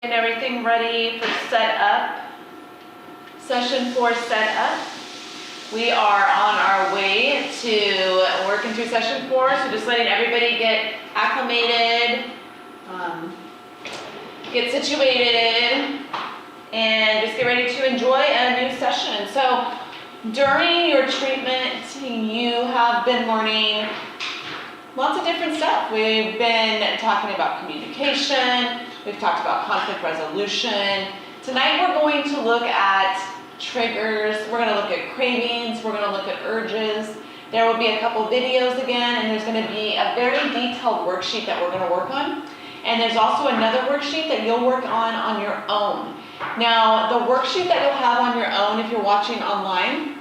And everything ready for setup. Session 4 setup. We are on our way to working through session 4, so just letting everybody get acclimated, get situated, and just get ready to enjoy a new session. So during your treatment, you have been learning lots of different stuff. We've been talking about communication. We've talked about conflict resolution. Tonight we're going to look at triggers. We're going to look at cravings. We're going to look at urges. There will be a couple videos again, and there's going to be a very detailed worksheet that we're going to work on. And there's also another worksheet that you'll work on your own. Now, the worksheet that you'll have on your own if you're watching online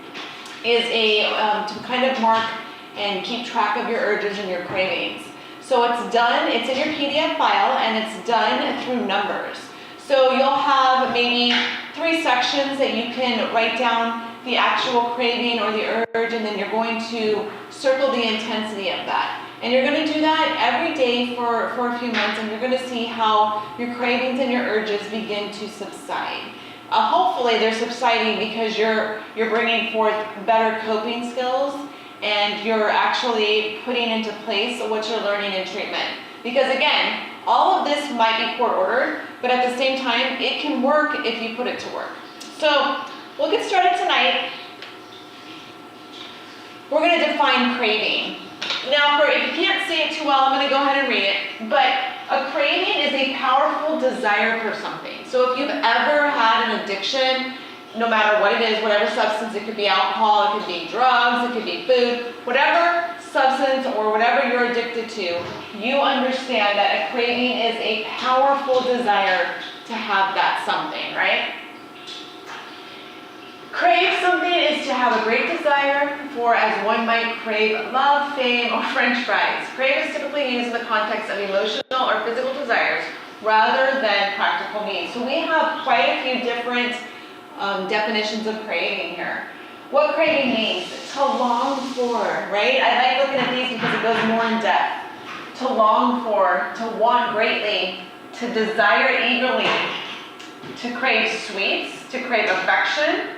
is to kind of mark and keep track of your urges and your cravings. So it's done, it's in your PDF file, and it's done through numbers. So you'll have maybe 3 sections that you can write down the actual craving or the urge, and then you're going to circle the intensity of that. And you're going to do that every day for a few months, and you're going to see how your cravings and your urges begin to subside. Hopefully they're subsiding because you're bringing forth better coping skills, and you're actually putting into place what you're learning in treatment. Because again, all of this might be court ordered, but at the same time, it can work if you put it to work. So we'll get started tonight. We're going to define craving. Now, if you can't see it too well, I'm going to go ahead and read it. But a craving is a powerful desire for something. So if you've ever had an addiction, no matter what it is, whatever substance, it could be alcohol, it could be drugs, it could be food, whatever substance or whatever you're addicted to, you understand that a craving is a powerful desire to have that something, right? Crave something is to have a great desire for, as one might crave love, fame, or French fries. Crave is typically used in the context of emotional or physical desires rather than practical needs. So we have quite a few different definitions of craving here. What craving means? To long for, right? I like looking at these because it goes more in depth. To long for, to want greatly, to desire eagerly, to crave sweets, to crave affection,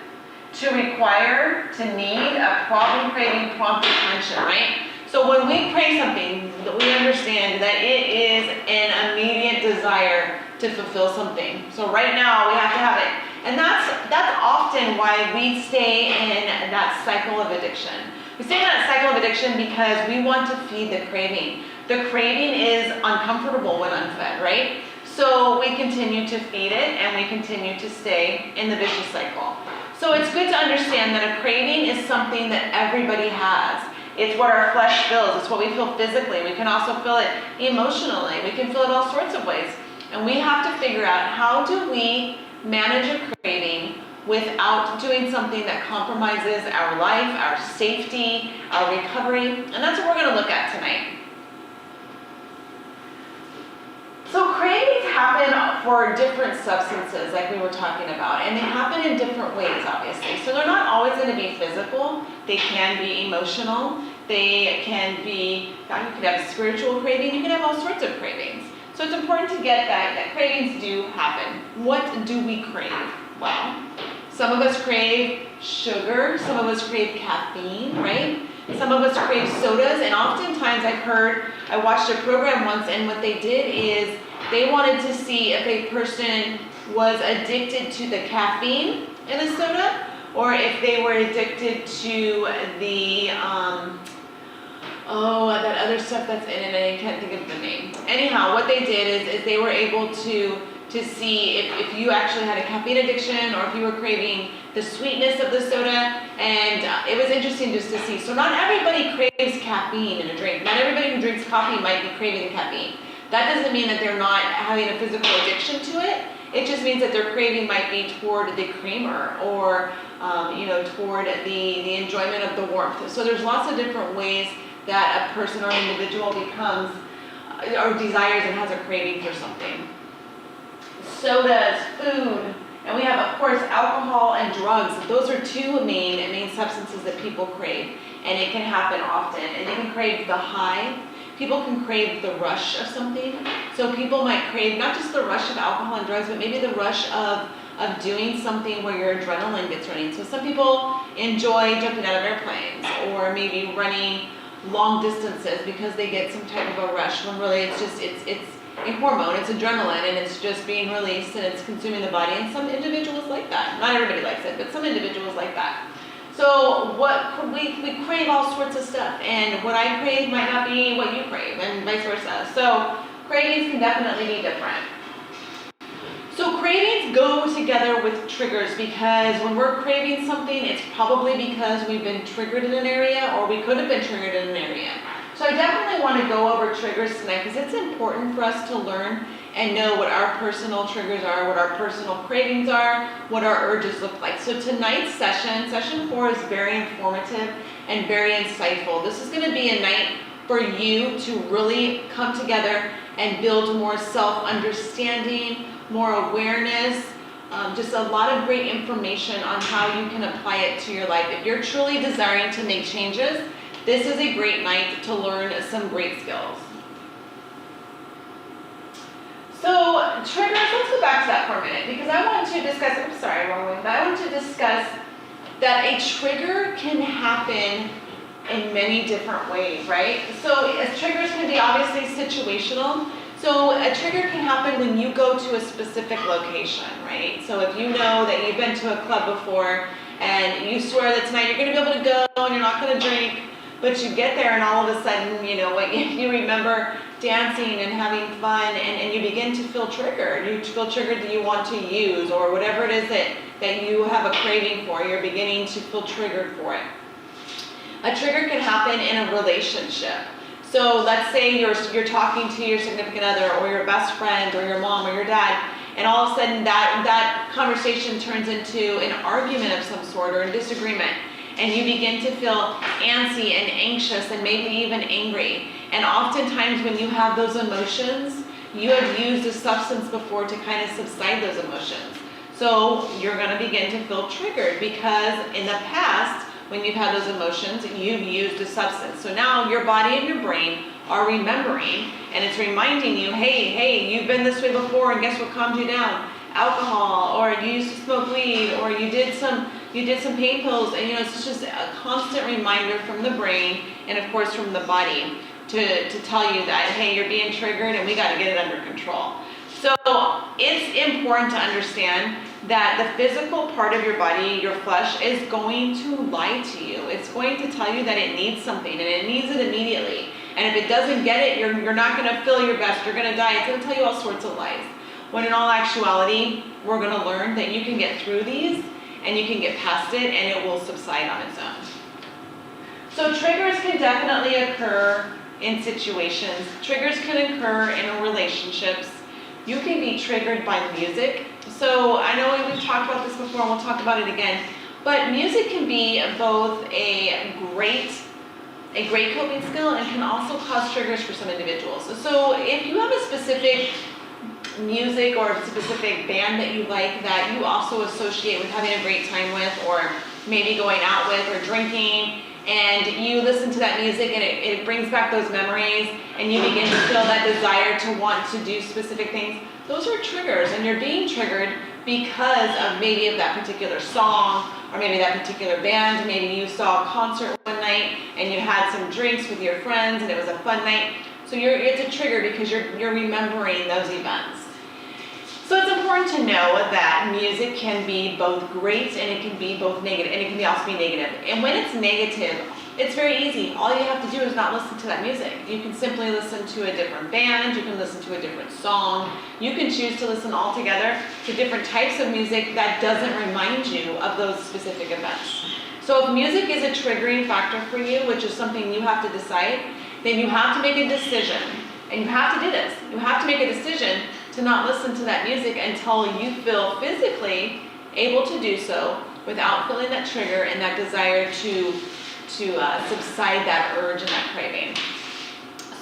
to require, to need, a problem craving, prompt attention, right? So when we crave something, we understand that it is an immediate desire to fulfill something. So right now we have to have it. And that's often why we stay in that cycle of addiction. We stay in that cycle of addiction because we want to feed the craving. The craving is uncomfortable when unfed, right? So we continue to feed it and we continue to stay in the vicious cycle. So it's good to understand that a craving is something that everybody has. It's what our flesh feels. It's what we feel physically. We can also feel it emotionally. We can feel it all sorts of ways. And we have to figure out, how do we manage a craving without doing something that compromises our life, our safety, our recovery? And that's what we're going to look at tonight. So cravings happen for different substances, like we were talking about, and they happen in different ways, obviously. So they're not always going to be physical. They can be emotional. They can be, you could have a spiritual craving. You can have all sorts of cravings. So it's important to get that cravings do happen. What do we crave? Well, some of us crave sugar. Some of us crave caffeine, right? Some of us crave sodas, and oftentimes I watched a program once, and what they did is they wanted to see if a person was addicted to the caffeine in a soda, or if they were addicted to the, that other stuff that's in it, and I can't think of the name. Anyhow, what they did is they were able to see if you actually had a caffeine addiction or if you were craving the sweetness of the soda, and it was interesting just to see. So not everybody craves caffeine in a drink. Not everybody who drinks coffee might be craving the caffeine. That doesn't mean that they're not having a physical addiction to it. It just means that their craving might be toward the creamer or toward the enjoyment of the warmth. So there's lots of different ways that a person or an individual becomes or desires and has a craving for something. Sodas, food, and we have, of course, alcohol and drugs. Those are two main substances that people crave, and it can happen often. And they can crave the high. people can crave the rush of something. So people might crave not just the rush of alcohol and drugs, but maybe the rush of doing something where your adrenaline gets running. So some people enjoy jumping out of airplanes, or maybe running long distances because they get some type of a rush, when really it's a hormone, it's adrenaline, and it's just being released and it's consuming the body. And some individuals like that. Not everybody likes it, but some individuals like that. So we crave all sorts of stuff, and what I crave might not be what you crave, and vice versa. So cravings can definitely be different. So cravings go together with triggers, because when we're craving something, it's probably because we've been triggered in an area, or we could have been triggered in an area. So I definitely want to go over triggers tonight, because it's important for us to learn and know what our personal triggers are, what our personal cravings are, what our urges look like. So tonight's session 4, is very informative and very insightful. This is going to be a night for you to really come together and build more self-understanding, more awareness, just a lot of great information on how you can apply it to your life. If you're truly desiring to make changes, this is a great night to learn some great skills. So triggers, let's go back to that for a minute, because I want to discuss, I'm sorry, wrong way, but I want to discuss that a trigger can happen in many different ways, right? So triggers can be obviously situational. So a trigger can happen when you go to a specific location, right? So if you know that you've been to a club before and you swear that tonight you're going to be able to go and you're not going to drink, but you get there and all of a sudden, you remember dancing and having fun, and you begin to feel triggered. You feel triggered that you want to use, or whatever it is that you have a craving for, you're beginning to feel triggered for it. A trigger can happen in a relationship. So let's say you're talking to your significant other, or your best friend, or your mom, or your dad, and all of a sudden that conversation turns into an argument of some sort, or a disagreement, and you begin to feel antsy and anxious and maybe even angry. And oftentimes when you have those emotions, you have used a substance before to kind of subside those emotions. So you're going to begin to feel triggered, because in the past, when you've had those emotions, you've used a substance. So now your body and your brain are remembering, and it's reminding you, hey, you've been this way before, and guess what calmed you down? Alcohol, or you used to smoke weed, or you did some pain pills, and it's just a constant reminder from the brain, and of course from the body, to tell you that, hey, you're being triggered and we got to get it under control. So it's important to understand that the physical part of your body, your flesh, is going to lie to you. It's going to tell you that it needs something, and it needs it immediately. And if it doesn't get it, you're not going to feel your best. You're going to die. It's going to tell you all sorts of lies. When in all actuality, we're going to learn that you can get through these, and you can get past it, and it will subside on its own. So triggers can definitely occur in situations. Triggers can occur in relationships. You can be triggered by music. So I know we've talked about this before, and we'll talk about it again, but music can be both a great coping skill, and can also cause triggers for some individuals. So if you have a specific music or a specific band that you like, that you also associate with having a great time with, or maybe going out with, or drinking, and you listen to that music and it brings back those memories, and you begin to feel that desire to want to do specific things, those are triggers, and you're being triggered because of maybe of that particular song, or maybe that particular band. Maybe you saw a concert one night and you had some drinks with your friends and it was a fun night. So it's a trigger because you're remembering those events. So it's important to know that music can be both great, and it can be both negative, and it can also be negative. And when it's negative, it's very easy. All you have to do is not listen to that music. You can simply listen to a different band, you can listen to a different song, you can choose to listen altogether to different types of music that doesn't remind you of those specific events. So if music is a triggering factor for you, which is something you have to decide, then you have to make a decision. And you have to do this. You have to make a decision to not listen to that music until you feel physically able to do so without feeling that trigger and that desire to subside that urge and that craving.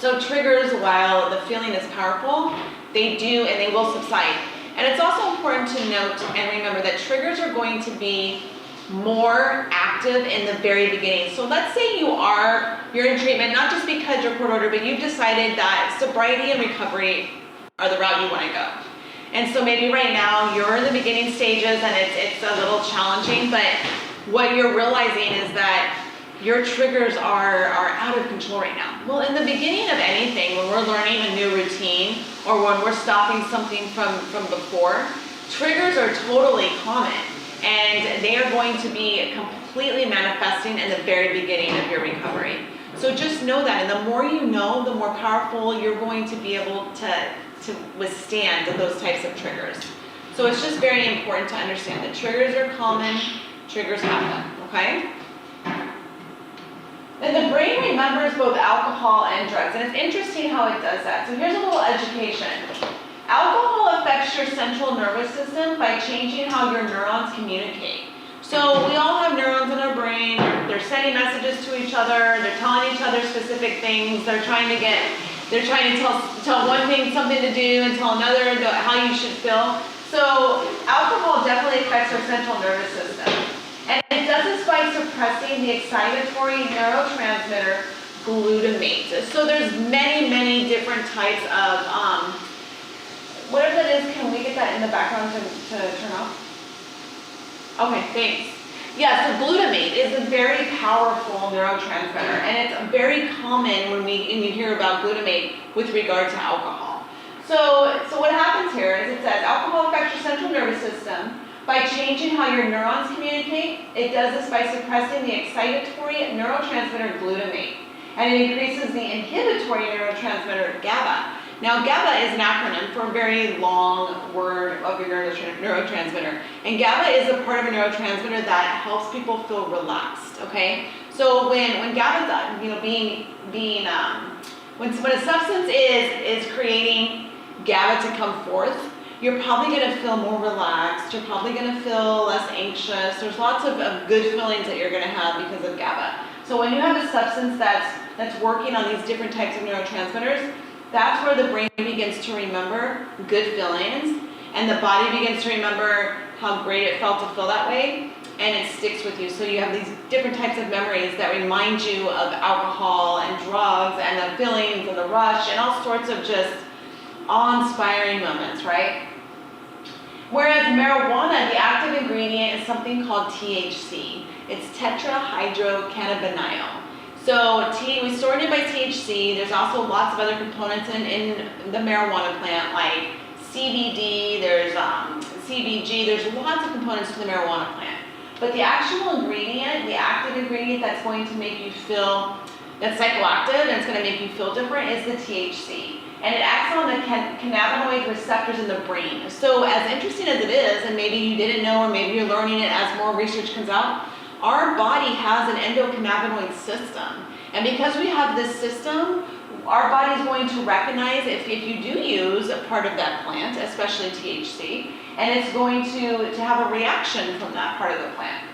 So triggers, while the feeling is powerful, they do and they will subside. And it's also important to note and remember that triggers are going to be more active in the very beginning. So let's say you're in treatment, not just because you're court ordered, but you've decided that sobriety and recovery are the route you want to go. And so maybe right now you're in the beginning stages and it's a little challenging, but what you're realizing is that your triggers are out of control right now. Well, in the beginning of anything, when we're learning a new routine or when we're stopping something from before, triggers are totally common and they are going to be completely manifesting in the very beginning of your recovery. So just know that, and the more you know, the more powerful you're going to be able to withstand those types of triggers. So it's just very important to understand that triggers are common, triggers happen, okay? And the brain remembers both alcohol and drugs, and it's interesting how it does that. So here's a little education. Alcohol affects your central nervous system by changing how your neurons communicate. So we all have neurons in our brain, they're sending messages to each other, they're telling each other specific things, they're trying to tell one thing something to do and tell another how you should feel. So alcohol definitely affects our central nervous system. And it does this by suppressing the excitatory neurotransmitter glutamate. So there's many different types of, whatever that is, can we get that in the background to turn off? Okay, thanks. Yeah, so glutamate is a very powerful neurotransmitter, and it's very common when you hear about glutamate with regard to alcohol. So what happens here is it says alcohol affects your central nervous system by changing how your neurons communicate. It does this by suppressing the excitatory neurotransmitter glutamate, and it increases the inhibitory neurotransmitter GABA. Now, GABA is an acronym for a very long word of your neurotransmitter, and GABA is a part of a neurotransmitter that helps people feel relaxed. Okay, so when GABA, when a substance is creating GABA to come forth, you're probably going to feel more relaxed, you're probably going to feel less anxious. There's lots of good feelings that you're going to have because of GABA. So when you have a substance that's working on these different types of neurotransmitters, that's where the brain begins to remember good feelings, and the body begins to remember how great it felt to feel that way, and it sticks with you. So you have these different types of memories that remind you of alcohol and drugs and the feelings and the rush and all sorts of just awe-inspiring moments, right? Whereas marijuana, the active ingredient is something called THC. It's tetrahydrocannabinol. So we started by THC. There's also lots of other components in the marijuana plant, like CBD, there's CBG, there's lots of components to the marijuana plant. But the actual ingredient, the active ingredient that's going to make you feel, that's psychoactive and it's going to make you feel different, is the THC. And it acts on the cannabinoid receptors in the brain. So as interesting as it is, and maybe you didn't know, or maybe you're learning it as more research comes out, our body has an endocannabinoid system. And because we have this system, our body is going to recognize if you do use a part of that plant, especially THC, and it's going to have a reaction from that part of the plant.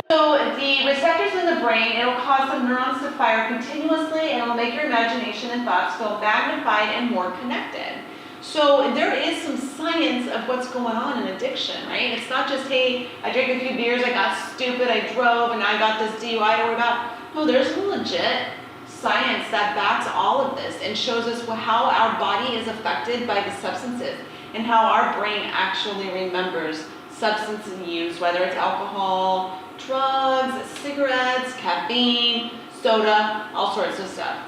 So the receptors in the brain, it'll cause the neurons to fire continuously, and it'll make your imagination and thoughts feel magnified and more connected. So there is some science of what's going on in addiction, right? It's not just, hey, I drank a few beers, I got stupid, I drove, and I got this DUI to worry about. No, there's legit science that backs all of this and shows us how our body is affected by the substances and how our brain actually remembers substance use, whether it's alcohol, drugs, cigarettes, caffeine, soda, all sorts of stuff.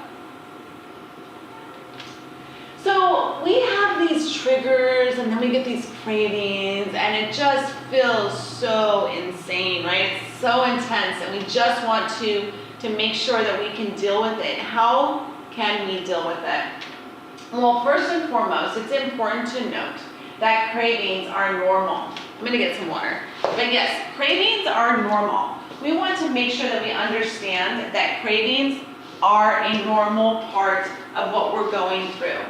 So we have these triggers and then we get these cravings and it just feels so insane, right? It's so intense and we just want to make sure that we can deal with it. How can we deal with it? Well, first and foremost, it's important to note that cravings are normal. I'm going to get some water. But yes, cravings are normal. We want to make sure that we understand that cravings are a normal part of what we're going through.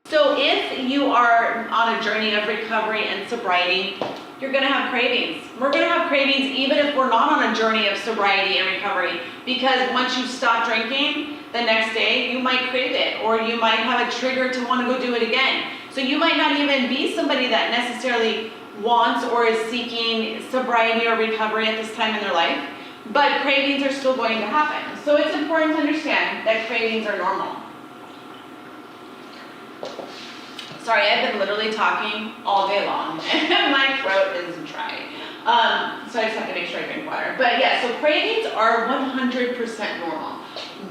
So if you are on a journey of recovery and sobriety, you're going to have cravings. We're going to have cravings even if we're not on a journey of sobriety and recovery, because once you stop drinking, the next day you might crave it, or you might have a trigger to want to go do it again. So you might not even be somebody that necessarily wants or is seeking sobriety or recovery at this time in their life, but cravings are still going to happen. So it's important to understand that cravings are normal. Sorry, I've been literally talking all day long and my throat is dry. So I just have to make sure I drink water. But yeah, so cravings are 100% normal.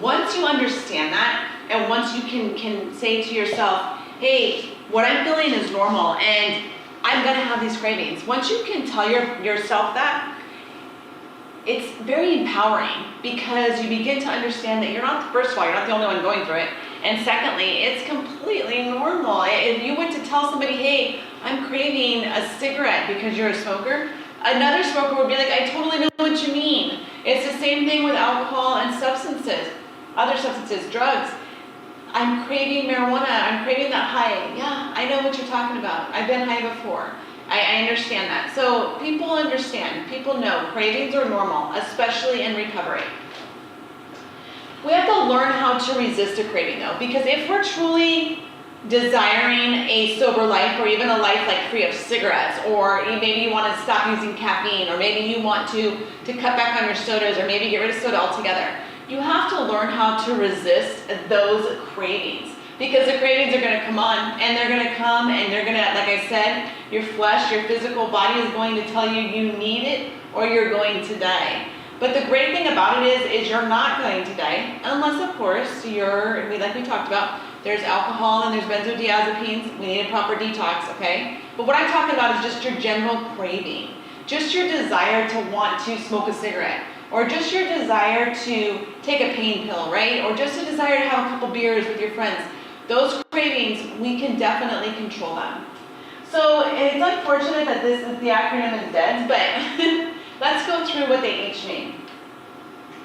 Once you understand that, and once you can say to yourself, hey, what I'm feeling is normal and I'm gonna have these cravings. Once you can tell yourself that, it's very empowering because you begin to understand that you're not, first of all, you're not the only one going through it. And secondly, it's completely normal. If you were to tell somebody, hey, I'm craving a cigarette because you're a smoker, another smoker would be like, I totally know what you mean. It's the same thing with alcohol and substances, other substances, drugs. I'm craving marijuana, I'm craving that high. Yeah, I know what you're talking about. I've been high before. I understand that. So people understand, people know cravings are normal, especially in recovery. We have to learn how to resist a craving though, because if we're truly desiring a sober life or even a life like free of cigarettes, or maybe you want to stop using caffeine, or maybe you want to cut back on your sodas, or maybe get rid of soda altogether, you have to learn how to resist those cravings. Because the cravings are going to come on, and they're going to come, and they're going to, like I said, your flesh, your physical body is going to tell you you need it or you're going to die. But the great thing about it is you're not going to die, unless of course like we talked about, there's alcohol and there's benzodiazepines. We need a proper detox, okay? But what I'm talking about is just your general craving, just your desire to want to smoke a cigarette, or just your desire to take a pain pill, right? Or just a desire to have a couple beers with your friends. Those cravings, we can definitely control them. So it's unfortunate that the acronym is dead, but let's go through what they each mean.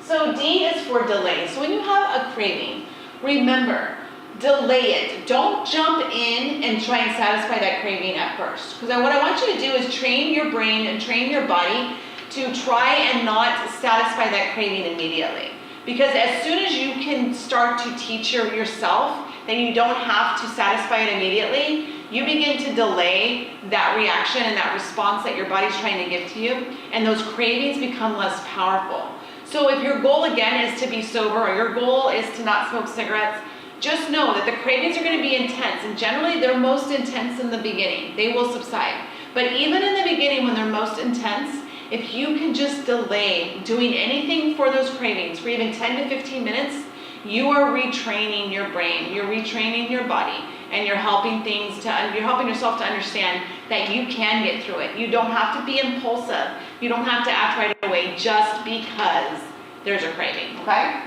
So D is for delay. So when you have a craving, remember, delay it. Don't jump in and try and satisfy that craving at first. Because what I want you to do is train your brain and train your body to try and not satisfy that craving immediately. Because as soon as you can start to teach yourself that you don't have to satisfy it immediately, you begin to delay that reaction and that response that your body's trying to give to you, and those cravings become less powerful. So if your goal again is to be sober, or your goal is to not smoke cigarettes, just know that the cravings are going to be intense, and generally they're most intense in the beginning. They will subside. But even in the beginning when they're most intense, if you can just delay doing anything for those cravings for even 10 to 15 minutes, you are retraining your brain, you're retraining your body, and you're helping yourself to understand that you can get through it. You don't have to be impulsive. You don't have to act right away just because there's a craving, okay?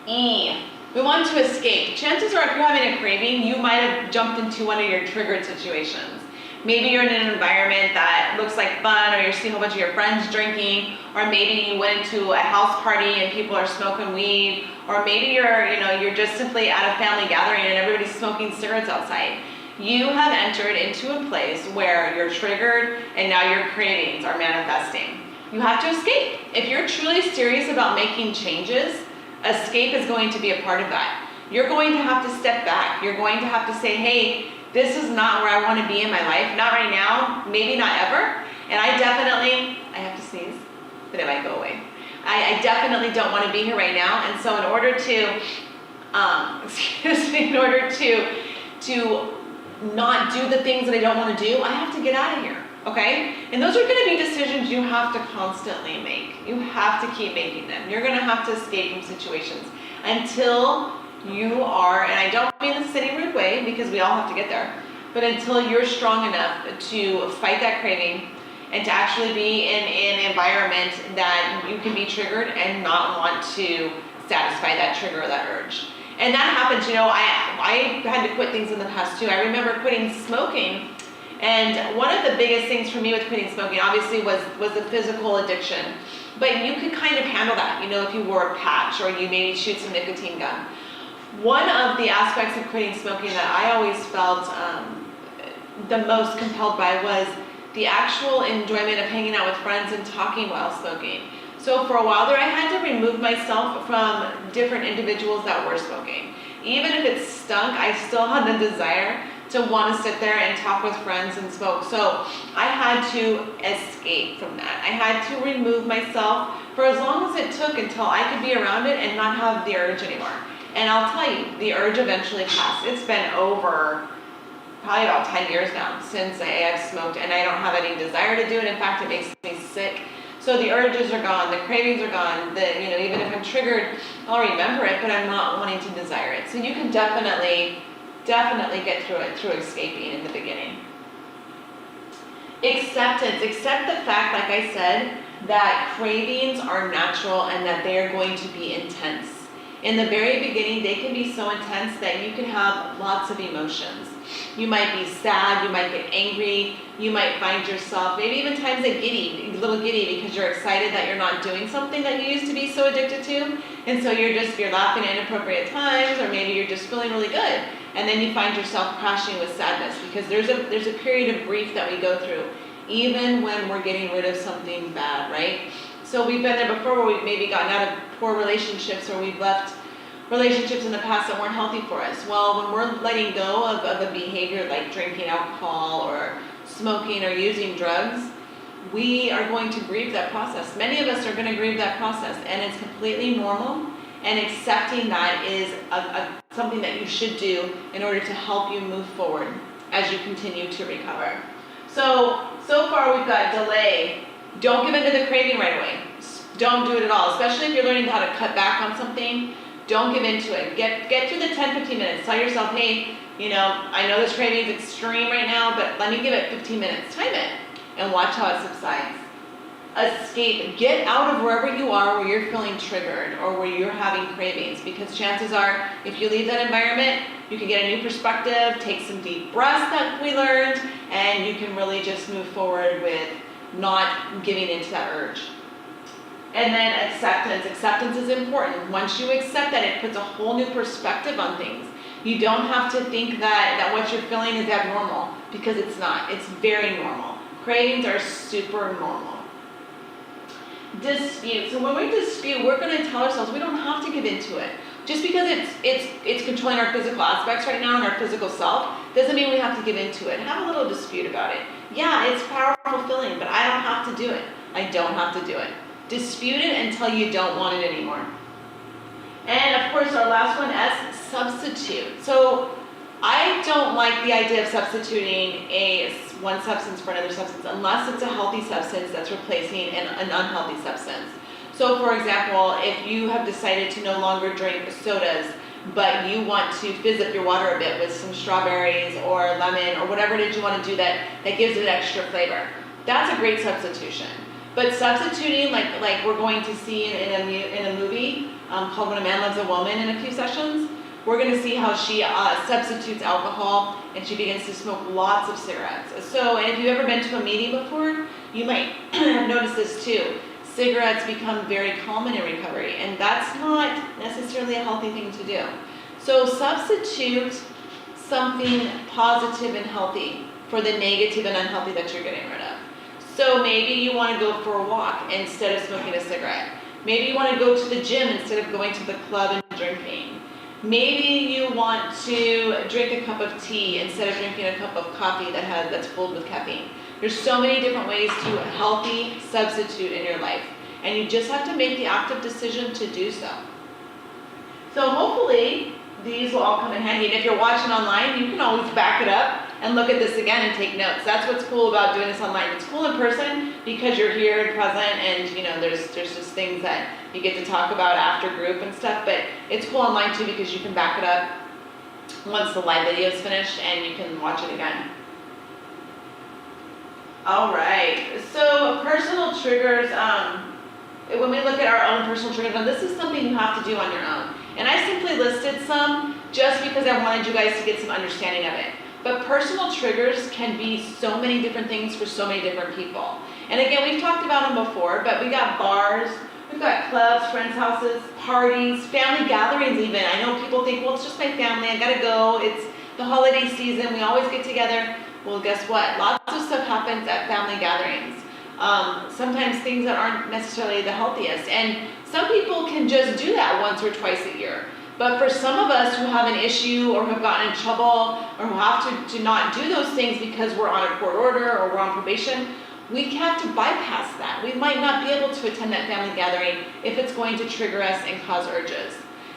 E, we want to escape. Chances are if you're having a craving, you might have jumped into one of your triggered situations. Maybe you're in an environment that looks like fun, or you're seeing a whole bunch of your friends drinking, or maybe you went to a house party and people are smoking weed, or maybe you're just simply at a family gathering and everybody's smoking cigarettes outside. You have entered into a place where you're triggered and now your cravings are manifesting. You have to escape. If you're truly serious about making changes, escape is going to be a part of that. You're going to have to step back. You're going to have to say, hey, this is not where I want to be in my life. Not right now, maybe not ever. And I have to sneeze, but it might go away. I definitely don't want to be here right now. And so in order to, to not do the things that I don't want to do, I have to get out of here, okay? And those are going to be decisions you have to constantly make. You have to keep making them. You're going to have to escape from situations until you are, and I don't mean this in any rude way because we all have to get there, but until you're strong enough to fight that craving and to actually be in an environment that you can be triggered and not want to satisfy that trigger or that urge. And that happens, I had to quit things in the past too. I remember quitting smoking, and one of the biggest things for me with quitting smoking obviously was the physical addiction. But you could kind of handle that, if you wore a patch or you maybe shoot some nicotine gum. One of the aspects of quitting smoking that I always felt the most compelled by was the actual enjoyment of hanging out with friends and talking while smoking. So for a while there, I had to remove myself from different individuals that were smoking. Even if it stunk, I still had the desire to want to sit there and talk with friends and smoke. So I had to escape from that. I had to remove myself for as long as it took until I could be around it and not have the urge anymore. And I'll tell you, the urge eventually passed. It's been over probably about 10 years now since I've smoked, and I don't have any desire to do it. In fact, it makes me sick. So the urges are gone, the cravings are gone, even if I'm triggered, I'll remember it, but I'm not wanting to desire it. So you can definitely get through it through escaping in the beginning. Acceptance. Accept the fact, like I said, that cravings are natural and that they are going to be intense. In the very beginning, they can be so intense that you can have lots of emotions. You might be sad, you might get angry, you might find yourself maybe even times a little giddy because you're excited that you're not doing something that you used to be so addicted to. And so you're laughing at inappropriate times, or maybe you're just feeling really good. And then you find yourself crashing with sadness because there's a period of grief that we go through, even when we're getting rid of something bad, right? So we've been there before where we've maybe gotten out of poor relationships, or we've left relationships in the past that weren't healthy for us. Well, when we're letting go of a behavior like drinking alcohol or smoking or using drugs, we are going to grieve that process. Many of us are going to grieve that process, and it's completely normal. And accepting that is something that you should do in order to help you move forward as you continue to recover. So far we've got delay. Don't give in to the craving right away. Don't do it at all, especially if you're learning how to cut back on something. Don't give into it. Get through the 10-15 minutes. Tell yourself, hey, I know this craving is extreme right now, but let me give it 15 minutes. Time it and watch how it subsides. Escape. Get out of wherever you are where you're feeling triggered or where you're having cravings, because chances are if you leave that environment, you can get a new perspective, take some deep breaths that we learned, and you can really just move forward with not giving into that urge. And then acceptance. Acceptance is important. Once you accept that, it puts a whole new perspective on things. You don't have to think that what you're feeling is abnormal, because it's not. It's very normal. Cravings are super normal. Dispute. So when we dispute, we're going to tell ourselves we don't have to give into it. Just because it's controlling our physical aspects right now and our physical self doesn't mean we have to give into it. Have a little dispute about it. Yeah, it's a powerful feeling, but I don't have to do it. I don't have to do it. Dispute it until you don't want it anymore. And of course, our last one is substitute. So I don't like the idea of substituting one substance for another substance unless it's a healthy substance that's replacing an unhealthy substance. So for example, if you have decided to no longer drink sodas, but you want to fizz up your water a bit with some strawberries or lemon or whatever it is you want to do that gives it extra flavor, that's a great substitution. But substituting, like we're going to see in a movie called When a Man Loves a Woman in a few sessions, we're going to see how she substitutes alcohol and she begins to smoke lots of cigarettes. So, and if you've ever been to a meeting before, you might have noticed this too. Cigarettes become very common in recovery, and that's not necessarily a healthy thing to do. So substitute something positive and healthy for the negative and unhealthy that you're getting rid of. So maybe you want to go for a walk instead of smoking a cigarette. Maybe you want to go to the gym instead of going to the club and drinking. Maybe you want to drink a cup of tea instead of drinking a cup of coffee that's filled with caffeine. There's so many different ways to healthy substitute in your life, and you just have to make the active decision to do so. So hopefully these will all come in handy, and if you're watching online, you can always back it up and look at this again and take notes. That's what's cool about doing this online. It's cool in person because you're here and present, and there's just things that you get to talk about after group and stuff, but it's cool online too because you can back it up once the live video is finished and you can watch it again. All right, so personal triggers, when we look at our own personal triggers, now this is something you have to do on your own. And I simply listed some just because I wanted you guys to get some understanding of it. But personal triggers can be so many different things for so many different people. And again, we've talked about them before, but we got bars, we've got clubs, friends' houses, parties, family gatherings even. I know people think, well, it's just my family, I gotta go, it's the holiday season, we always get together. Well, guess what? Lots of stuff happens at family gatherings. Sometimes things that aren't necessarily the healthiest. And some people can just do that once or twice a year. But for some of us who have an issue or have gotten in trouble or who have to not do those things because we're on a court order or we're on probation, we have to bypass that. We might not be able to attend that family gathering if it's going to trigger us and cause urges.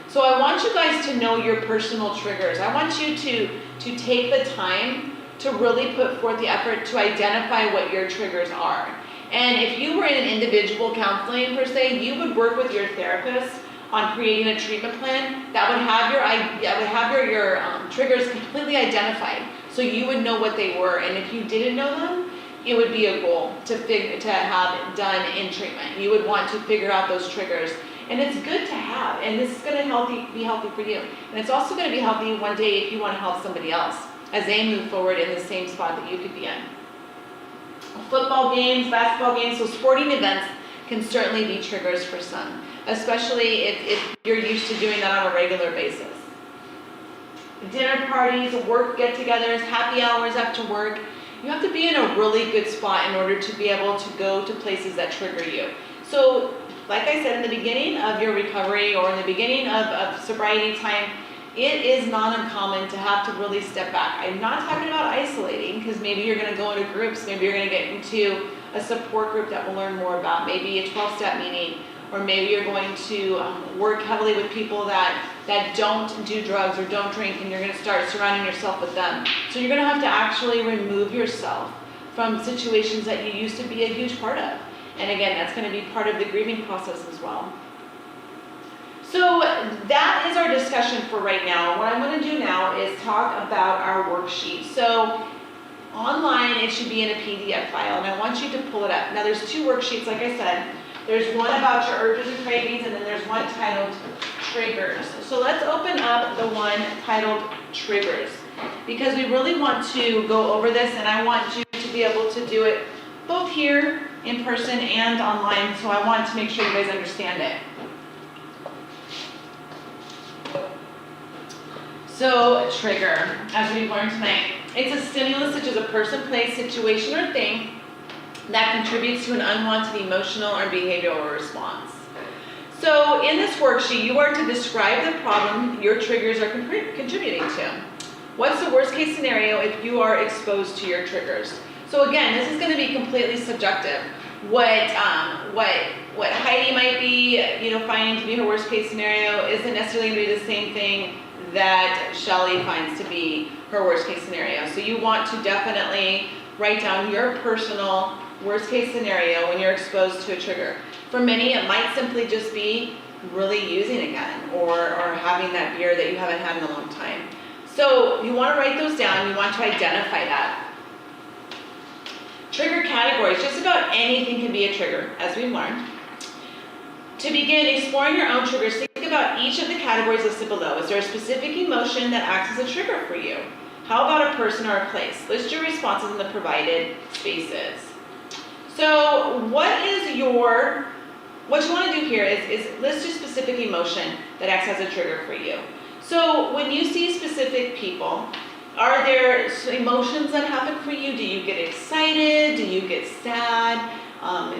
So I want you guys to know your personal triggers. I want you to take the time to really put forth the effort to identify what your triggers are. And if you were in an individual counseling per se, you would work with your therapist on creating a treatment plan that would have your triggers completely identified, so you would know what they were. And if you didn't know them, it would be a goal to have done in treatment. You would want to figure out those triggers, and it's good to have. And this is going to be healthy for you, and it's also going to be healthy one day if you want to help somebody else as they move forward in the same spot that you could be in. Football games, basketball games, so sporting events can certainly be triggers for some, especially if you're used to doing that on a regular basis. Dinner parties, work get-togethers, happy hours after work. You have to be in a really good spot in order to be able to go to places that trigger you. So, like I said in the beginning of your recovery or in the beginning of sobriety time, it is not uncommon to have to really step back. I'm not talking about isolating, because maybe you're going to go into groups, maybe you're going to get into a support group that we'll learn more about, maybe a 12-step meeting, or maybe you're going to work heavily with people that don't do drugs or don't drink, and you're going to start surrounding yourself with them. So you're going to have to actually remove yourself from situations that you used to be a huge part of. And again, that's going to be part of the grieving process as well. So that is our discussion for right now. What I'm going to do now is talk about our worksheet. So online, it should be in a PDF file, and I want you to pull it up. Now there's two worksheets, like I said. There's one about your urges and cravings, and then there's one titled Triggers. So let's open up the one titled Triggers, because we really want to go over this, and I want you to be able to do it both here in person and online, so I want to make sure you guys understand it. So, trigger, as we've learned tonight, it's a stimulus such as a person, place, situation, or thing that contributes to an unwanted emotional or behavioral response. So, in this worksheet, you are to describe the problem your triggers are contributing to. What's the worst case scenario if you are exposed to your triggers? So again, this is going to be completely subjective. What Heidi might be, finding to be her worst case scenario isn't necessarily going to be the same thing that Shelly finds to be her worst case scenario. So you want to definitely write down your personal worst case scenario when you're exposed to a trigger. For many, it might simply just be really using again, or having that beer that you haven't had in a long time. So you want to write those down. You want to identify that. Trigger categories. Just about anything can be a trigger, as we've learned. To begin exploring your own triggers, think about each of the categories listed below. Is there a specific emotion that acts as a trigger for you? How about a person or a place? List your responses in the provided spaces. So what you want to do here is list a specific emotion that acts as a trigger for you. So when you see specific people, are there emotions that happen for you? Do you get excited? Do you get sad?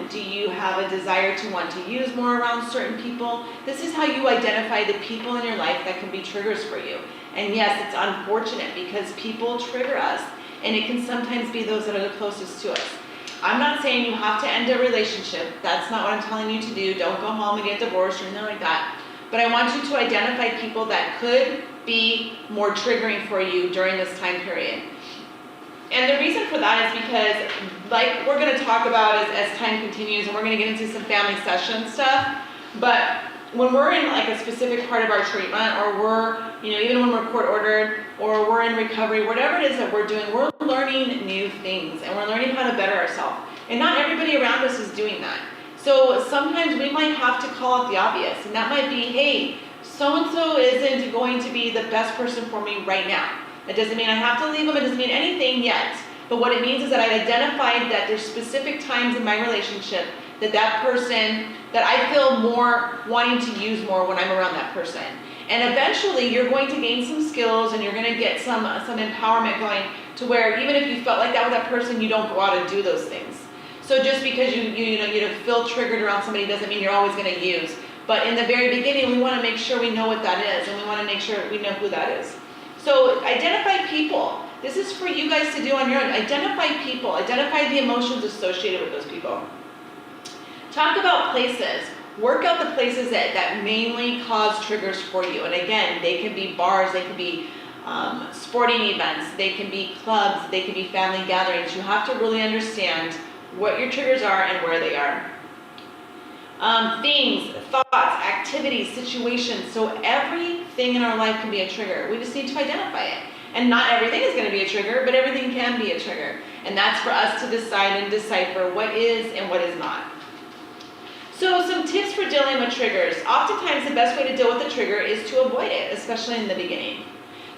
Do you have a desire to want to use more around certain people? This is how you identify the people in your life that can be triggers for you. And yes, it's unfortunate because people trigger us, and it can sometimes be those that are the closest to us. I'm not saying you have to end a relationship. That's not what I'm telling you to do. Don't go home and get divorced or anything like that. But I want you to identify people that could be more triggering for you during this time period. And the reason for that is because, like we're going to talk about as time continues, and we're going to get into some family session stuff, but when we're in like a specific part of our treatment, or we're, even when we're court ordered, or we're in recovery, whatever it is that we're doing, we're learning new things, and we're learning how to better ourselves. And not everybody around us is doing that. So sometimes we might have to call out the obvious, and that might be, hey, so-and-so isn't going to be the best person for me right now. It doesn't mean I have to leave them, it doesn't mean anything yet. But what it means is that I've identified that there's specific times in my relationship that person, that I feel more wanting to use more when I'm around that person. And eventually you're going to gain some skills, and you're going to get some empowerment going to where even if you felt like that with that person, you don't go out and do those things. So just because you feel triggered around somebody doesn't mean you're always going to use. But in the very beginning, we want to make sure we know what that is, and we want to make sure we know who that is. So identify people. This is for you guys to do on your own. Identify people. Identify the emotions associated with those people. Talk about places. Work out the places that mainly cause triggers for you. And again, they can be bars, they can be sporting events, they can be clubs, they can be family gatherings. You have to really understand what your triggers are and where they are. Things, thoughts, activities, situations. So everything in our life can be a trigger. We just need to identify it. And not everything is going to be a trigger, but everything can be a trigger. And that's for us to decide and decipher what is and what is not. So some tips for dealing with triggers. Oftentimes the best way to deal with a trigger is to avoid it, especially in the beginning.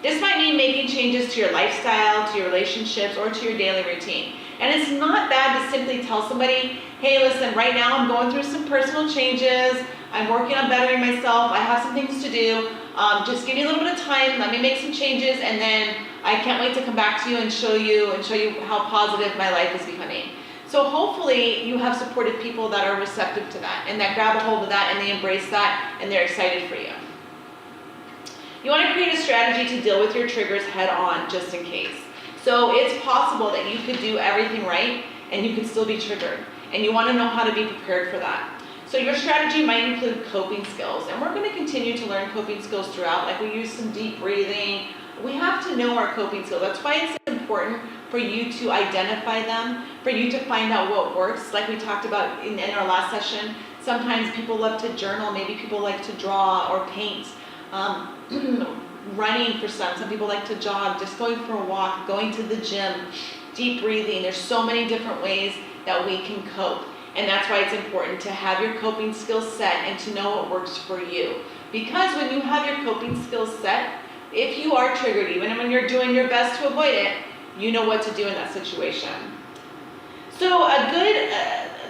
This might mean making changes to your lifestyle, to your relationships, or to your daily routine. And it's not bad to simply tell somebody, hey, listen, right now I'm going through some personal changes. I'm working on bettering myself. I have some things to do. Just give me a little bit of time. Let me make some changes, and then I can't wait to come back to you and show you how positive my life is becoming. So hopefully you have supportive people that are receptive to that and that grab a hold of that and they embrace that and they're excited for you. You want to create a strategy to deal with your triggers head on, just in case. So it's possible that you could do everything right and you could still be triggered, and you want to know how to be prepared for that. So your strategy might include coping skills, and we're going to continue to learn coping skills throughout. Like we use some deep breathing. We have to know our coping skills. That's why it's important for you to identify them, for you to find out what works. Like we talked about in our last session, sometimes people love to journal, maybe people like to draw or paint. Running for some people like to jog, just going for a walk, going to the gym, deep breathing. There's so many different ways that we can cope. And that's why it's important to have your coping skills set and to know what works for you. Because when you have your coping skills set, if you are triggered, even when you're doing your best to avoid it, you know what to do in that situation. So a good,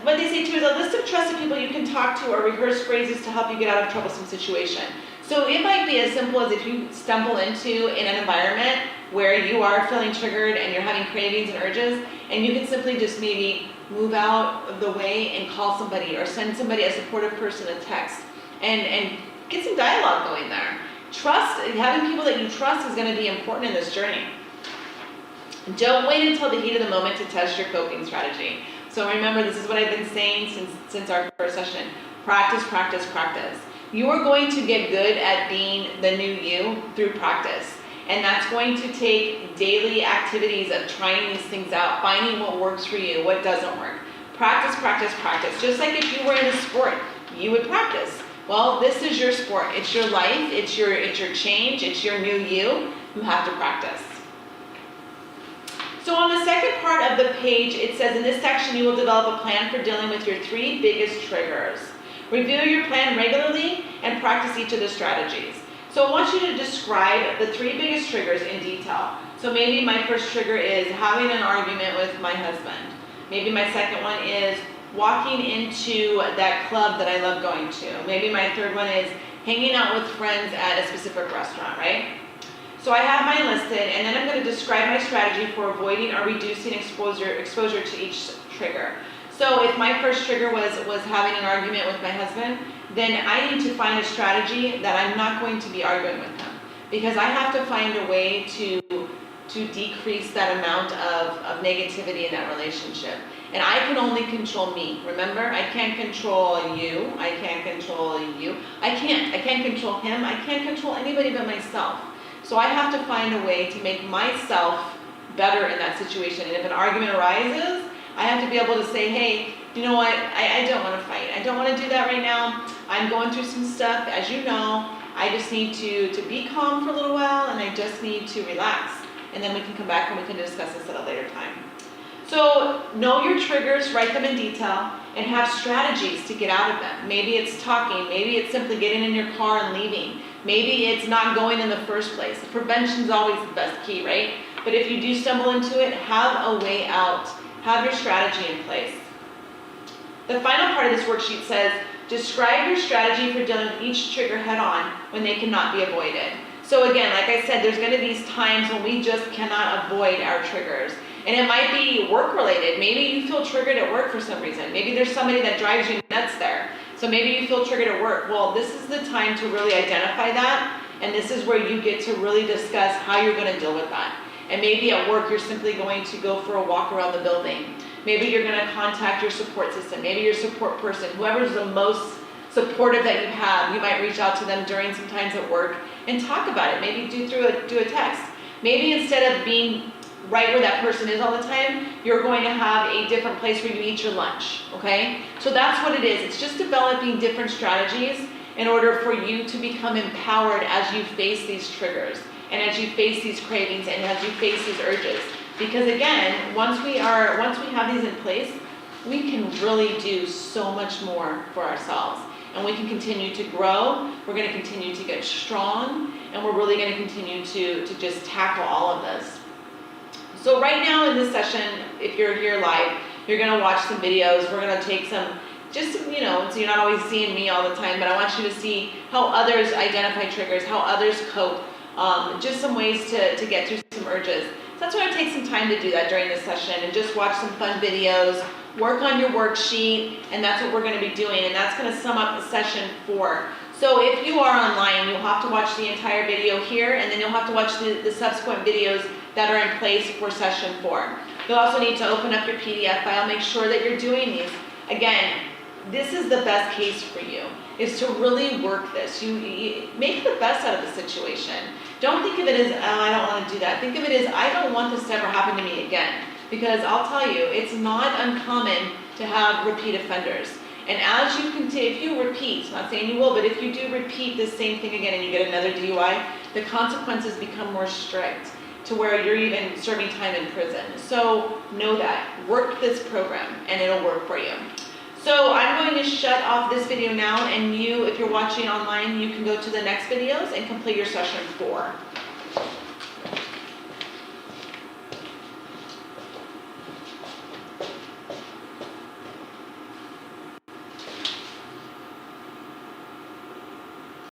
what they say too is a list of trusted people you can talk to or rehearse phrases to help you get out of a troublesome situation. So it might be as simple as if you stumble into in an environment where you are feeling triggered and you're having cravings and urges, and you can simply just maybe move out of the way and call somebody or send somebody, a supportive person, a text and get some dialogue going there. Trust, having people that you trust is going to be important in this journey. Don't wait until the heat of the moment to test your coping strategy. So remember, this is what I've been saying since our first session. Practice, practice, practice. You are going to get good at being the new you through practice. And that's going to take daily activities of trying these things out, finding what works for you, what doesn't work. Practice, practice, practice. Just like if you were in a sport, you would practice. Well, this is your sport. It's your life. It's your change. It's your new you. You have to practice. So on the second part of the page, it says in this section, you will develop a plan for dealing with your 3 biggest triggers. Review your plan regularly and practice each of the strategies. So I want you to describe the 3 biggest triggers in detail. So maybe my first trigger is having an argument with my husband. Maybe my second one is walking into that club that I love going to. Maybe my third one is hanging out with friends at a specific restaurant, right? So I have mine listed, and then I'm going to describe my strategy for avoiding or reducing exposure to each trigger. So if my first trigger was having an argument with my husband, then I need to find a strategy that I'm not going to be arguing with him, because I have to find a way to decrease that amount of negativity in that relationship. And I can only control me. Remember, I can't control you. I can't control you. I can't control him. I can't control anybody but myself. So I have to find a way to make myself better in that situation. And if an argument arises, I have to be able to say, hey, you know what, I don't want to fight. I don't want to do that right now. I'm going through some stuff, as you know. I just need to be calm for a little while, and I just need to relax. And then we can come back and we can discuss this at a later time. So know your triggers, write them in detail, and have strategies to get out of them. Maybe it's talking. Maybe it's simply getting in your car and leaving. Maybe it's not going in the first place. Prevention is always the best key, right? But if you do stumble into it, have a way out. Have your strategy in place. The final part of this worksheet says, describe your strategy for dealing with each trigger head on when they cannot be avoided. So again, like I said, there's going to be these times when we just cannot avoid our triggers. And it might be work related. Maybe you feel triggered at work for some reason. Maybe there's somebody that drives you nuts there. So maybe you feel triggered at work. Well, this is the time to really identify that, and this is where you get to really discuss how you're going to deal with that. And maybe at work, you're simply going to go for a walk around the building. Maybe you're going to contact your support system, maybe your support person, whoever's the most supportive that you have. You might reach out to them during some times at work and talk about it. Maybe do a text. Maybe instead of being right where that person is all the time, you're going to have a different place where you eat your lunch, okay? So that's what it is. It's just developing different strategies in order for you to become empowered as you face these triggers and as you face these cravings and as you face these urges. Because again, once we have these in place, we can really do so much more for ourselves. And we can continue to grow, we're gonna continue to get strong, and we're really gonna continue to just tackle all of this. So right now in this session, if you're here live, you're gonna watch some videos. We're gonna take some, just, so you're not always seeing me all the time, but I want you to see how others identify triggers, how others cope, just some ways to get through some urges. So that's why I take some time to do that during this session and just watch some fun videos, work on your worksheet, and that's what we're gonna be doing, and that's gonna sum up the session 4. So if you are online, you'll have to watch the entire video here, and then you'll have to watch the subsequent videos that are in place for session 4. You'll also need to open up your PDF file, make sure that you're doing these. Again, this is the best case for you, is to really work this. You make the best out of the situation. Don't think of it as, oh, I don't want to do that. Think of it as, I don't want this to ever happen to me again. Because I'll tell you, it's not uncommon to have repeat offenders. And as you continue, if you repeat, not saying you will, but if you do repeat the same thing again and you get another DUI, the consequences become more strict to where you're even serving time in prison. So know that, work this program and it'll work for you. So I'm going to shut off this video now, and you, if you're watching online, you can go to the next videos and complete your session 4.